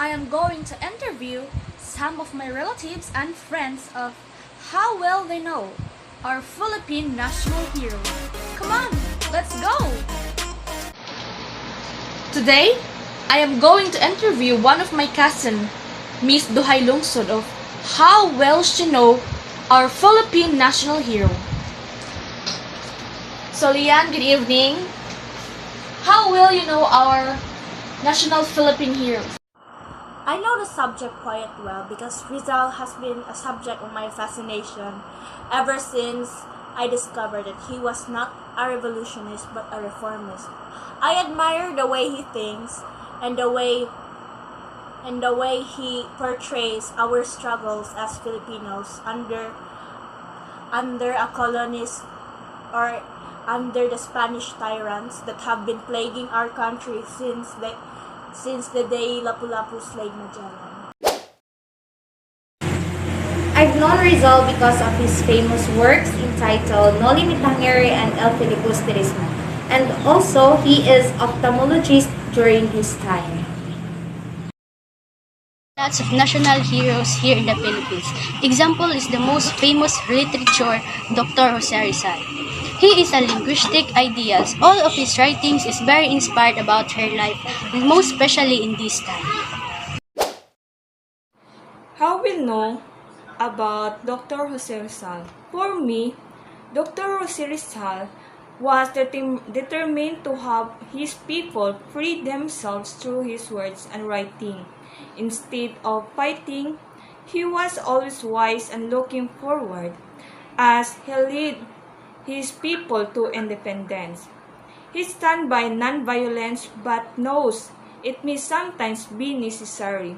I am going to interview some of my relatives and friends of how well they know our Philippine national hero. Come on, let's go! Today, I am going to interview one of my cousin, Miss Duhay Lungsod, of how well she know our Philippine national hero. So Lian, good evening. How well you know our national Philippine hero? I know the subject quite well because Rizal has been a subject of my fascination ever since I discovered that he was not a revolutionist but a reformist. I admire the way he thinks and the way he portrays our struggles as Filipinos under a colonist or under the Spanish tyrants that have been plaguing our country since the day Lapu-Lapu slayed Magellan. I've known Rizal because of his famous works entitled No Limitangere and El Filibusterismo, and also he is ophthalmologist during his time. Lots of national heroes here in the Philippines. Example is the most famous literature, Dr. Jose Rizal. He is a linguistic ideas. All of his writings is very inspired about her life, and most especially in this time. How we know about Dr. Jose Rizal? For me, Dr. Jose Rizal was determined to have his people free themselves through his words and writing. Instead of fighting, he was always wise and looking forward as he led his people to independence. He stands by non-violence but knows it may sometimes be necessary,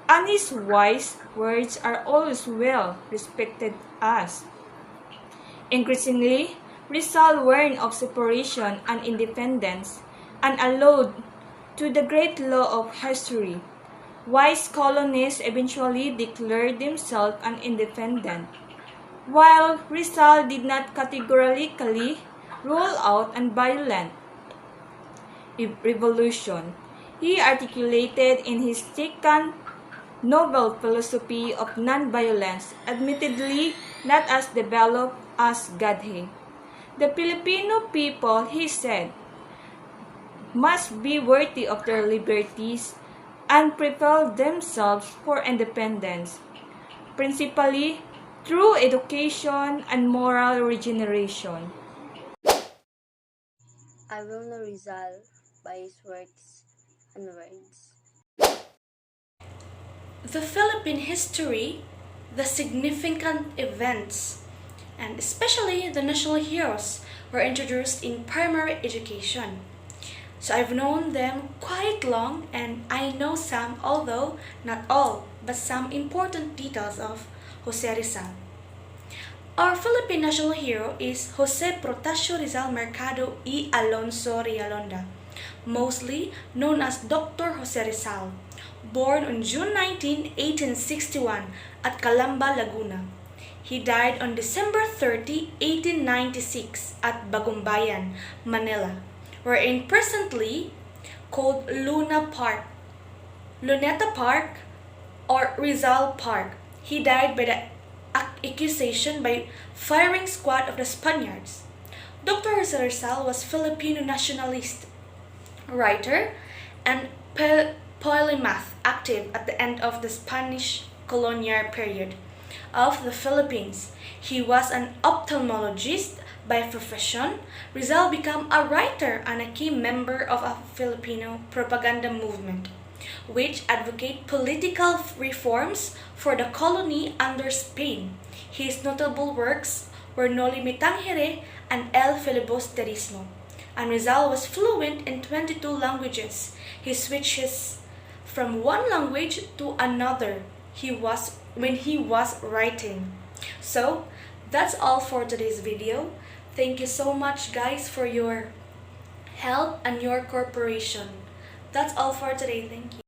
and his wise words are always well respected as. Increasingly, Rizal warned of separation and independence and allowed to the great law of history. Wise colonists eventually declared themselves independent, while Rizal did not categorically rule out a violent revolution. He articulated in his second novel philosophy of non-violence, admittedly not as developed as Gadhe. The Filipino people, he said, must be worthy of their liberties and prepare themselves for independence, principally through education and moral regeneration. I will know Rizal by his works and words. The Philippine history, the significant events, and especially the national heroes were introduced in primary education. So I've known them quite long, and I know some, although not all, but some important details of Jose Rizal. Our Philippine national hero is Jose Protasio Rizal Mercado y Alonso Rialonda, mostly known as Dr. Jose Rizal, born on June 19, 1861 at Calamba, Laguna. He died on December 30, 1896 at Bagumbayan, Manila, wherein presently called Luneta Park, or Rizal Park. He died by the accusation by firing squad of the Spaniards. Dr. Jose Rizal was Filipino nationalist, writer, and polymath, active at the end of the Spanish colonial period of the Philippines. He was an ophthalmologist by profession. Rizal became a writer and a key member of a Filipino propaganda movement, which advocated political reforms for the colony under Spain. His notable works were No Limitangere and El Filibusterismo, and Rizal was fluent in 22 languages. He switches from one language to another when he was writing. So that's all for today's video. Thank you so much, guys, for your help and your cooperation. That's all for today. Thank you.